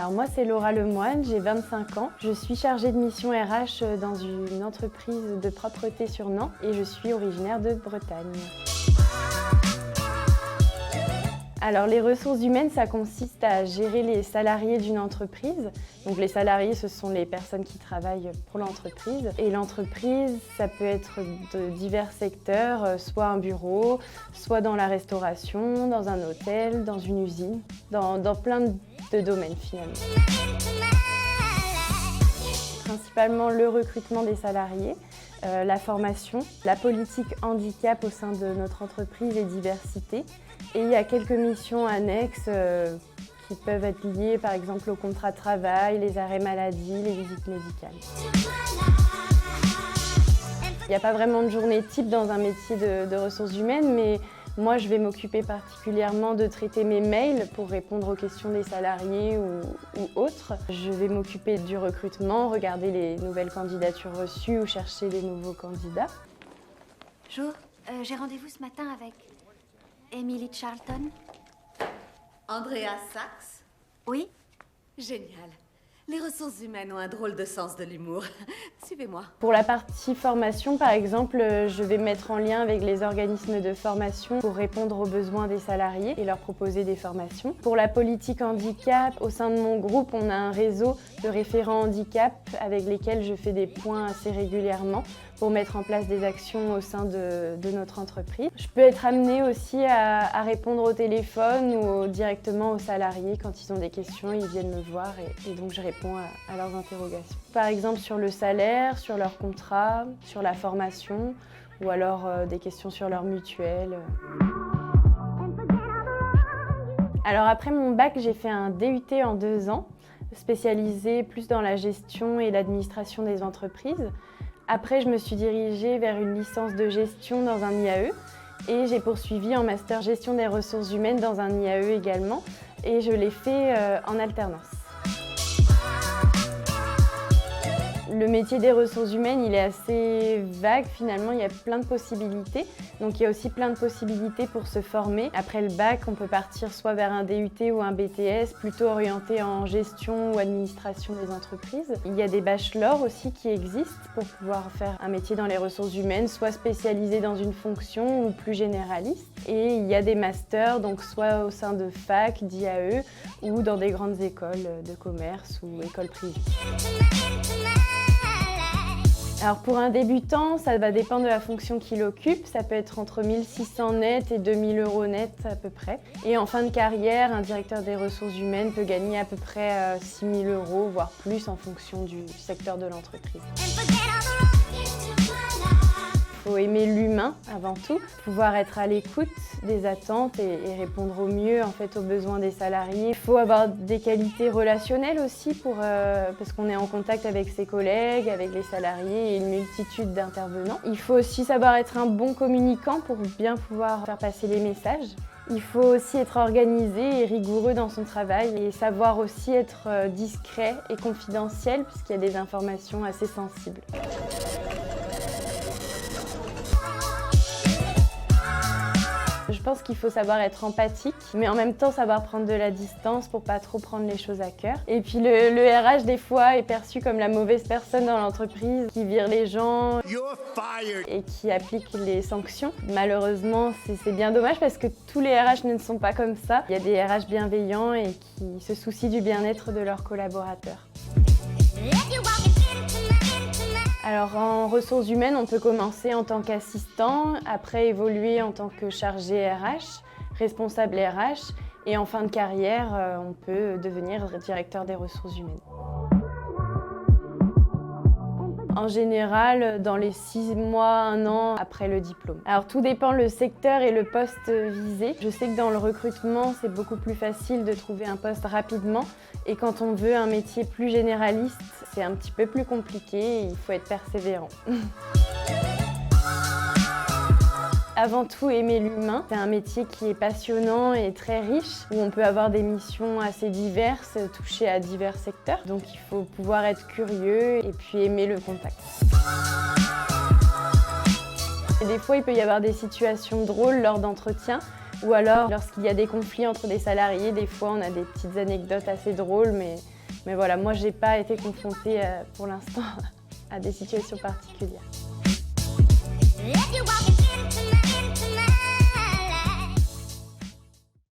Alors moi c'est Laura Lemoine, j'ai 25 ans. Je suis chargée de mission RH dans une entreprise de propreté sur Nantes et je suis originaire de Bretagne. Alors les ressources humaines, ça consiste à gérer les salariés d'une entreprise. Donc les salariés, ce sont les personnes qui travaillent pour l'entreprise. Et l'entreprise, ça peut être de divers secteurs, soit un bureau, soit dans la restauration, dans un hôtel, dans une usine, dans plein de domaines finalement. Principalement le recrutement des salariés, la formation, la politique handicap au sein de notre entreprise et diversité. Et il y a quelques missions annexes qui peuvent être liées par exemple au contrat de travail, les arrêts maladie, les visites médicales. Il n'y a pas vraiment de journée type dans un métier de ressources humaines, mais moi je vais m'occuper particulièrement de traiter mes mails pour répondre aux questions des salariés ou autres. Je vais m'occuper du recrutement, regarder les nouvelles candidatures reçues ou chercher les nouveaux candidats. Bonjour, j'ai rendez-vous ce matin avec Emily Charlton. Andrea Sachs? Oui? Génial. Les ressources humaines ont un drôle de sens de l'humour. Suivez-moi. Pour la partie formation, par exemple, je vais me mettre en lien avec les organismes de formation pour répondre aux besoins des salariés et leur proposer des formations. Pour la politique handicap, au sein de mon groupe, on a un réseau de référents handicap avec lesquels je fais des points assez régulièrement pour mettre en place des actions au sein de notre entreprise. Je peux être amenée aussi à répondre au téléphone ou directement aux salariés quand ils ont des questions, ils viennent me voir et donc je réponds à leurs interrogations. Par exemple sur le salaire, sur leur contrat, sur la formation ou alors des questions sur leur mutuelle. Alors après mon bac, j'ai fait un DUT en 2 ans, spécialisé plus dans la gestion et l'administration des entreprises. Après, je me suis dirigée vers une licence de gestion dans un IAE et j'ai poursuivi en master gestion des ressources humaines dans un IAE également et je l'ai fait en alternance. Le métier des ressources humaines, il est assez vague finalement, il y a plein de possibilités. Donc il y a aussi plein de possibilités pour se former. Après le bac, on peut partir soit vers un DUT ou un BTS, plutôt orienté en gestion ou administration des entreprises. Il y a des bachelors aussi qui existent pour pouvoir faire un métier dans les ressources humaines, soit spécialisé dans une fonction ou plus généraliste. Et il y a des masters, donc soit au sein de fac, d'IAE ou dans des grandes écoles de commerce ou écoles privées. Alors pour un débutant, ça va dépendre de la fonction qu'il occupe. Ça peut être entre 1 600 net et 2 000 € net à peu près. Et en fin de carrière, un directeur des ressources humaines peut gagner à peu près 6 000 €, voire plus en fonction du secteur de l'entreprise. Il faut aimer l'humain avant tout, pouvoir être à l'écoute des attentes et répondre au mieux en fait, aux besoins des salariés. Il faut avoir des qualités relationnelles aussi parce qu'on est en contact avec ses collègues, avec les salariés et une multitude d'intervenants. Il faut aussi savoir être un bon communicant pour bien pouvoir faire passer les messages. Il faut aussi être organisé et rigoureux dans son travail et savoir aussi être discret et confidentiel puisqu'il y a des informations assez sensibles. Je pense qu'il faut savoir être empathique, mais en même temps savoir prendre de la distance pour pas trop prendre les choses à cœur. Et puis le RH des fois est perçu comme la mauvaise personne dans l'entreprise, qui vire les gens et qui applique les sanctions. Malheureusement, c'est bien dommage parce que tous les RH ne sont pas comme ça. Il y a des RH bienveillants et qui se soucient du bien-être de leurs collaborateurs. Alors en ressources humaines, on peut commencer en tant qu'assistant, après évoluer en tant que chargé RH, responsable RH et en fin de carrière, on peut devenir directeur des ressources humaines. En général, dans les 6 mois, 1 an après le diplôme. Alors tout dépend le secteur et le poste visé. Je sais que dans le recrutement, c'est beaucoup plus facile de trouver un poste rapidement. Et quand on veut un métier plus généraliste, c'est un petit peu plus compliqué et il faut être persévérant. Avant tout, aimer l'humain. C'est un métier qui est passionnant et très riche, où on peut avoir des missions assez diverses, toucher à divers secteurs. Donc il faut pouvoir être curieux et puis aimer le contact. Et des fois, il peut y avoir des situations drôles lors d'entretiens. Ou alors, lorsqu'il y a des conflits entre des salariés, des fois on a des petites anecdotes assez drôles, mais voilà, moi j'ai pas été confrontée pour l'instant à des situations particulières.